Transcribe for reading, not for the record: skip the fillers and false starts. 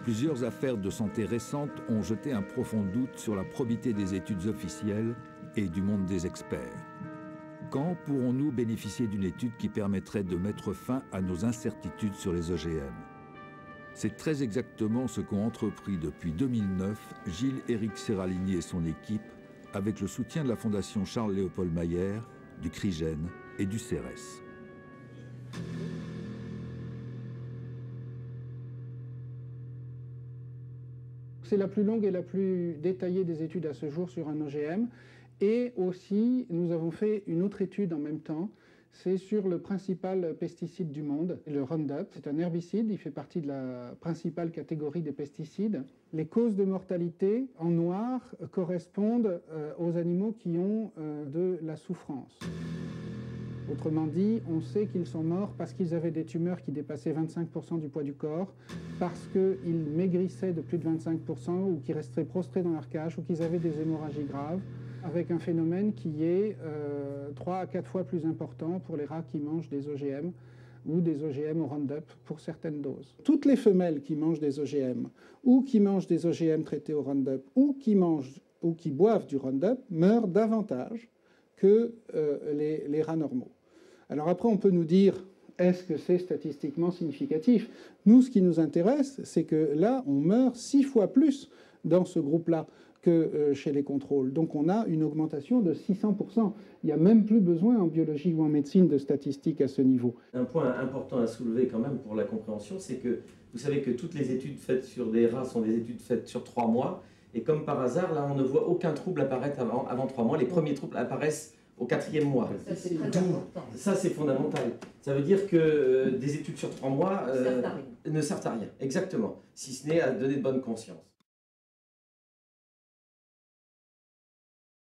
Plusieurs affaires de santé récentes ont jeté un profond doute sur la probité des études officielles et du monde des experts. Quand pourrons-nous bénéficier d'une étude qui permettrait de mettre fin à nos incertitudes sur les OGM? C'est très exactement ce qu'ont entrepris depuis 2009 Gilles-Éric Serralini et son équipe, avec le soutien de la Fondation Charles-Léopold Mayer, du CRIGEN et du CERES. C'est la plus longue et la plus détaillée des études à ce jour sur un OGM. Et aussi, nous avons fait une autre étude en même temps. C'est sur le principal pesticide du monde, le Roundup. C'est un herbicide, il fait partie de la principale catégorie des pesticides. Les causes de mortalité en noir correspondent aux animaux qui ont de la souffrance. Autrement dit, on sait qu'ils sont morts parce qu'ils avaient des tumeurs qui dépassaient 25% du poids du corps, parce qu'ils maigrissaient de plus de 25% ou qu'ils restaient prostrés dans leur cage ou qu'ils avaient des hémorragies graves, avec un phénomène qui est 3 à 4 fois plus important pour les rats qui mangent des OGM ou des OGM au Roundup pour certaines doses. Toutes les femelles qui mangent des OGM ou qui mangent des OGM traités au Roundup ou qui mangent ou qui boivent du Roundup meurent davantage que les rats normaux. Alors après, on peut nous dire, est-ce que c'est statistiquement significatif? Nous, ce qui nous intéresse, c'est que là, on meurt 6 fois plus dans ce groupe-là que chez les contrôles. Donc on a une augmentation de 600%. Il n'y a même plus besoin en biologie ou en médecine de statistiques à ce niveau. Un point important à soulever quand même pour la compréhension, c'est que vous savez que toutes les études faites sur des rats sont des études faites sur 3 mois. Et comme par hasard, là, on ne voit aucun trouble apparaître avant 3 mois. Les premiers troubles apparaissent au 4e mois. Ça, c'est très important. Ça, c'est fondamental. Ça veut dire que des études sur 3 mois ne servent à rien. Exactement. Si ce n'est à donner de bonne conscience.